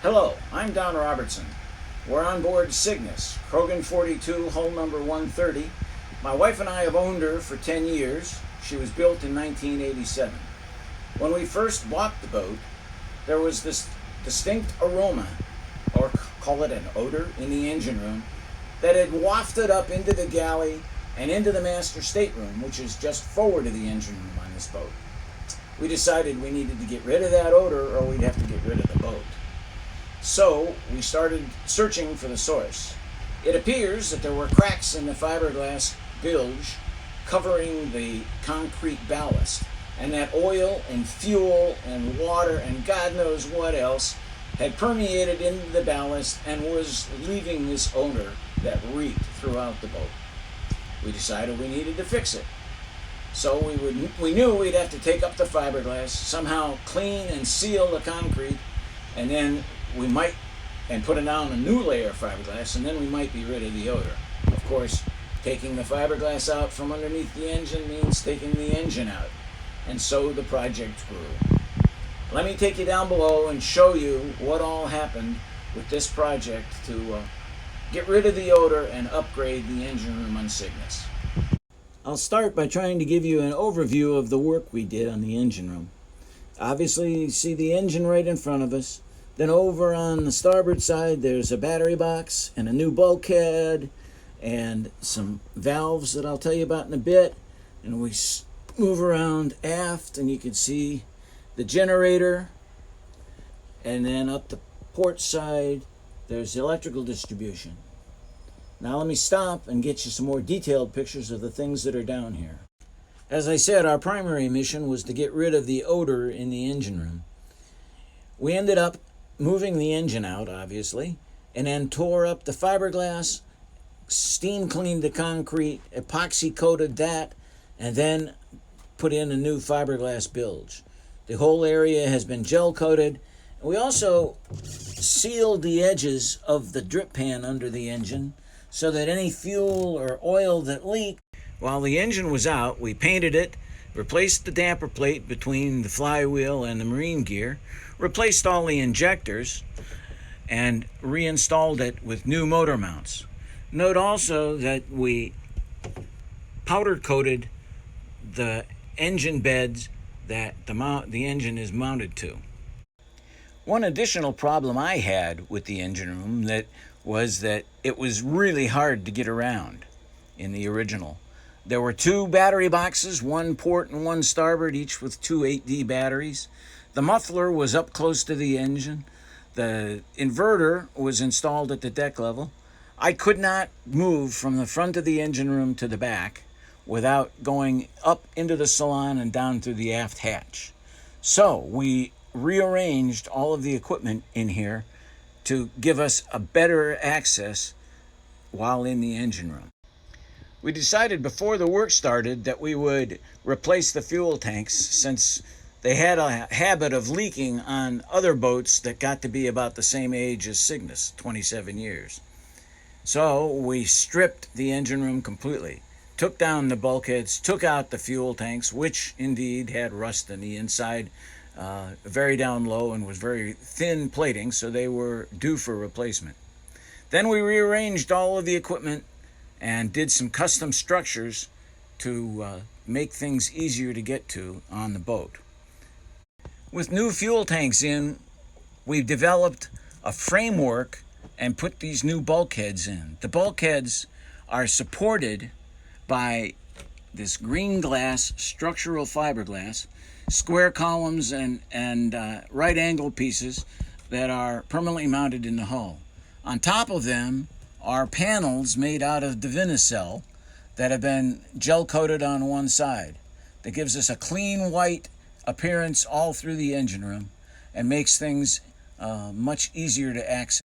Hello, I'm Don Robertson. We're on board Cygnus, Krogen 42, hull number 130. My wife and I have owned her for 10 years. She was built in 1987. When we first bought the boat, there was this distinct aroma, or call it an odor, in the engine room that had wafted up into the galley and into the master stateroom, which is just forward of the engine room on this boat. We decided we needed to get rid of that odor or we'd have to get rid of the boat. So we started searching for the source. It appears that there were cracks in the fiberglass bilge covering the concrete ballast, and that oil and fuel and water and God knows what else had permeated into the ballast and was leaving this odor that reeked throughout the boat. We decided we needed to fix it. So we knew we'd have to take up the fiberglass, somehow clean and seal the concrete, and then we might, and put down a new layer of fiberglass, and then we might be rid of the odor. Of course, taking the fiberglass out from underneath the engine means taking the engine out. And so the project grew. Let me take you down below and show you what all happened with this project to get rid of the odor and upgrade the engine room on Cygnus. I'll start by trying to give you an overview of the work we did on the engine room. Obviously, you see the engine right in front of us. Then over on the starboard side, there's a battery box and a new bulkhead and some valves that I'll tell you about in a bit. And we move around aft and you can see the generator. And then up the port side, there's the electrical distribution. Now let me stop and get you some more detailed pictures of the things that are down here. As I said, our primary mission was to get rid of the odor in the engine room. We ended up moving the engine out, obviously, and then tore up the fiberglass, steam cleaned the concrete, epoxy coated that, and then put in a new fiberglass bilge. The whole area has been gel coated. We also sealed the edges of the drip pan under the engine so that any fuel or oil that leaked, while the engine was out, we painted it, replaced the damper plate between the flywheel and the marine gear, replaced all the injectors, and reinstalled it with new motor mounts. Note also that we powder coated the engine beds that the engine is mounted to. One additional problem I had with the engine room was that it was really hard to get around in the original. There were two battery boxes, one port and one starboard, each with two 8D batteries. The muffler was up close to the engine. The inverter was installed at the deck level. I could not move from the front of the engine room to the back without going up into the salon and down through the aft hatch. So we rearranged all of the equipment in here to give us a better access while in the engine room. We decided before the work started that we would replace the fuel tanks since they had a habit of leaking on other boats that got to be about the same age as Cygnus, 27 years. So we stripped the engine room completely, took down the bulkheads, took out the fuel tanks, which indeed had rust in the inside, very down low and was very thin plating, so they were due for replacement. Then we rearranged all of the equipment and did some custom structures to make things easier to get to on the boat. With new fuel tanks in, we've developed a framework and put these new bulkheads in. The bulkheads are supported by this green glass structural fiberglass, square columns and right angle pieces that are permanently mounted in the hull. On top of them are panels made out of Divinycell that have been gel coated on one side. That gives us a clean white appearance all through the engine room and makes things much easier to access.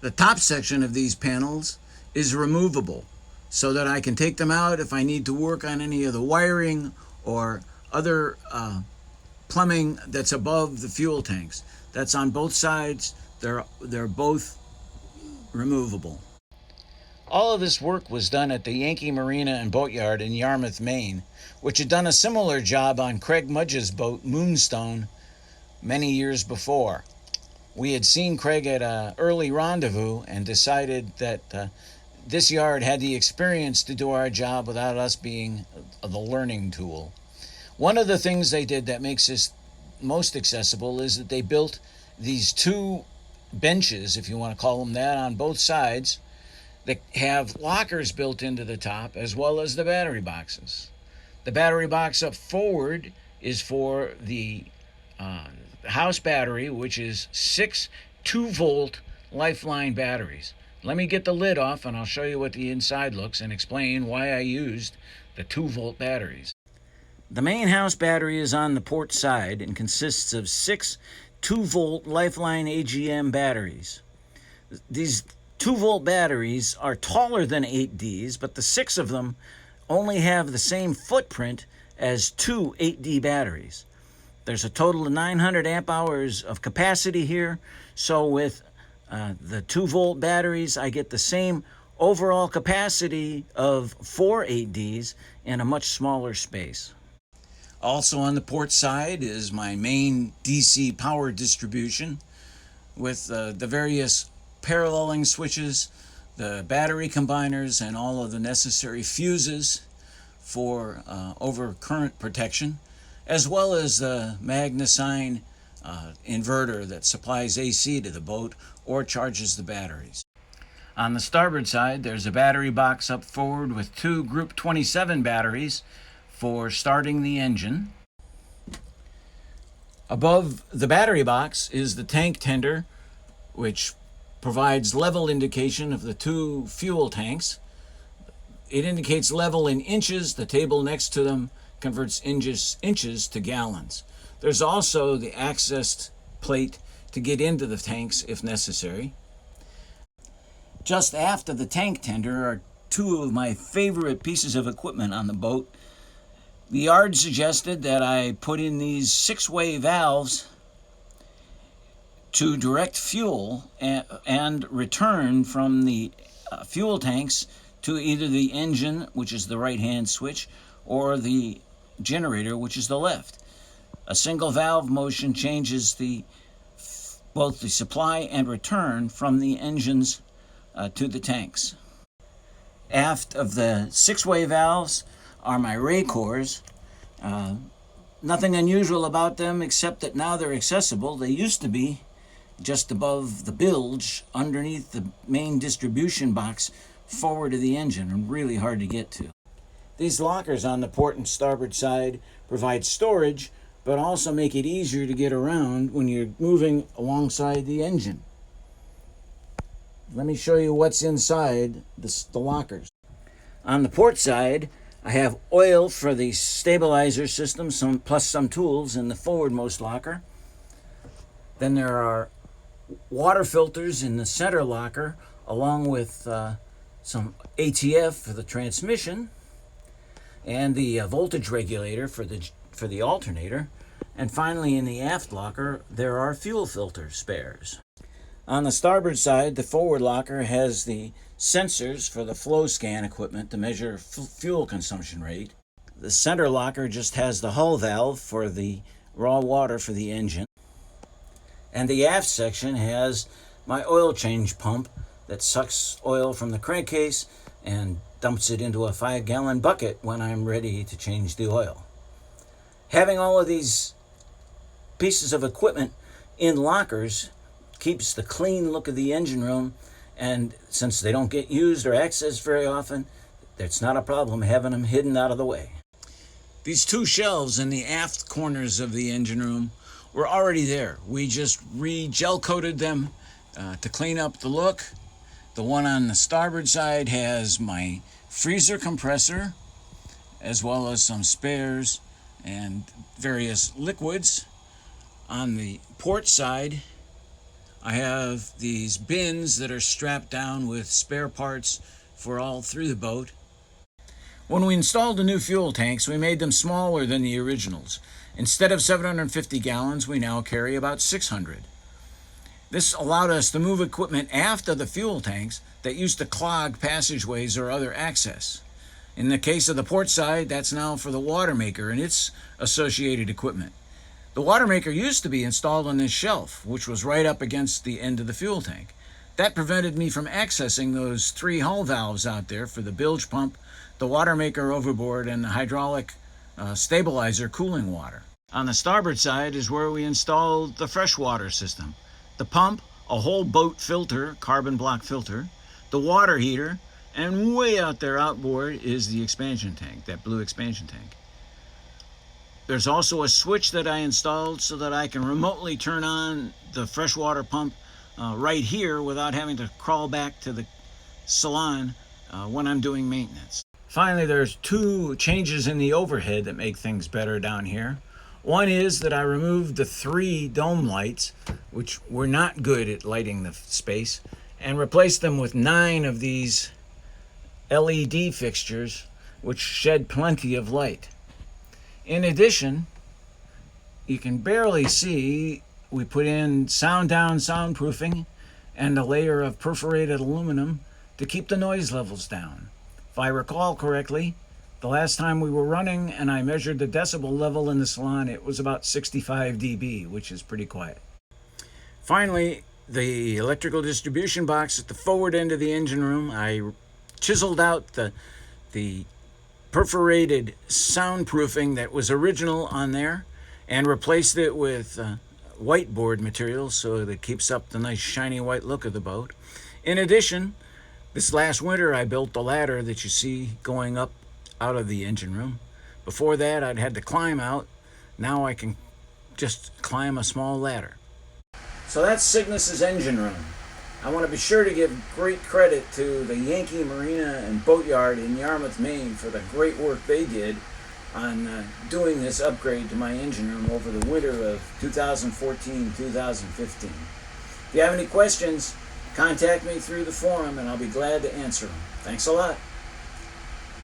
The top section of these panels is removable so that I can take them out if I need to work on any of the wiring or other plumbing that's above the fuel tanks. That's on both sides. They're both removable. All of this work was done at the Yankee Marina and Boatyard in Yarmouth, Maine, which had done a similar job on Craig Mudge's boat, Moonstone, many years before. We had seen Craig at an early rendezvous and decided that this yard had the experience to do our job without us being the learning tool. One of the things they did that makes this most accessible is that they built these two benches, if you want to call them that, on both sides that have lockers built into the top as well as the battery boxes. The battery box up forward is for the house battery, which is 6 2-volt lifeline batteries. Let me get the lid off and I'll show you what the inside looks and explain why I used the 2-volt batteries. The main house battery is on the port side and consists of 6 2-volt lifeline AGM batteries. These 2-volt batteries are taller than 8Ds, but the 6 of them only have the same footprint as 2 8D batteries. There's a total of 900 amp hours of capacity here, so with the 2-volt batteries, I get the same overall capacity of 4 8Ds in a much smaller space. Also on the port side is my main DC power distribution with the various paralleling switches, the battery combiners, and all of the necessary fuses for overcurrent protection, as well as the MagnaSign inverter that supplies AC to the boat or charges the batteries. On the starboard side, there's a battery box up forward with 2 Group 27 batteries for starting the engine. Above the battery box is the tank tender, which provides level indication of the 2 fuel tanks. It indicates level in inches. The table next to them converts inches to gallons. There's also the access plate to get into the tanks if necessary. Just aft of the tank tender are 2 of my favorite pieces of equipment on the boat. The yard suggested that I put in these 6-way valves to direct fuel and return from the fuel tanks to either the engine, which is the right-hand switch, or the generator, which is the left. A single valve motion changes both the supply and return from the engines to the tanks. Aft of the 6-way valves are my ray cores. Nothing unusual about them except that now they're accessible. They used to be just above the bilge underneath the main distribution box forward of the engine and really hard to get to. These lockers on the port and starboard side provide storage but also make it easier to get around when you're moving alongside the engine. Let me show you what's inside the lockers. On the port side, I have oil for the stabilizer system, plus some tools in the forwardmost locker. Then there are water filters in the center locker, along with some ATF for the transmission, and the voltage regulator for the alternator. And finally, in the aft locker, there are fuel filter spares. On the starboard side, the forward locker has the sensors for the flow scan equipment to measure fuel consumption rate. The center locker just has the hull valve for the raw water for the engine. And the aft section has my oil change pump that sucks oil from the crankcase and dumps it into a 5-gallon bucket when I'm ready to change the oil. Having all of these pieces of equipment in lockers keeps the clean look of the engine room, and since they don't get used or accessed very often, it's not a problem having them hidden out of the way. These 2 shelves in the aft corners of the engine room were already there. We just gel coated them to clean up the look. The one on the starboard side has my freezer compressor, as well as some spares and various liquids. On the port side, I have these bins that are strapped down with spare parts for all through the boat. When we installed the new fuel tanks, we made them smaller than the originals. Instead of 750 gallons, we now carry about 600. This allowed us to move equipment aft of the fuel tanks that used to clog passageways or other access. In the case of the port side, that's now for the water maker and its associated equipment. The water maker used to be installed on this shelf, which was right up against the end of the fuel tank. That prevented me from accessing those 3 hull valves out there for the bilge pump, the water maker overboard, and the hydraulic stabilizer cooling water. On the starboard side is where we installed the freshwater system. The pump, a whole boat filter, carbon block filter, the water heater, and way out there outboard is the expansion tank, that blue expansion tank. There's also a switch that I installed so that I can remotely turn on the freshwater pump right here without having to crawl back to the salon when I'm doing maintenance. Finally, there's 2 changes in the overhead that make things better down here. One is that I removed the 3 dome lights, which were not good at lighting the space, and replaced them with 9 of these LED fixtures, which shed plenty of light. In addition, you can barely see, we put in sound down soundproofing and a layer of perforated aluminum to keep the noise levels down. If I recall correctly, the last time we were running and I measured the decibel level in the salon, it was about 65 dB, which is pretty quiet. Finally, the electrical distribution box at the forward end of the engine room, I chiseled out the perforated soundproofing that was original on there and replaced it with whiteboard material so that it keeps up the nice shiny white look of the boat. In addition, this last winter I built the ladder that you see going up out of the engine room. Before that I'd had to climb out. Now I can just climb a small ladder. So that's Cygnus's engine room. I want to be sure to give great credit to the Yankee Marina and Boatyard in Yarmouth, Maine for the great work they did on doing this upgrade to my engine room over the winter of 2014-2015. If you have any questions, contact me through the forum and I'll be glad to answer them. Thanks a lot.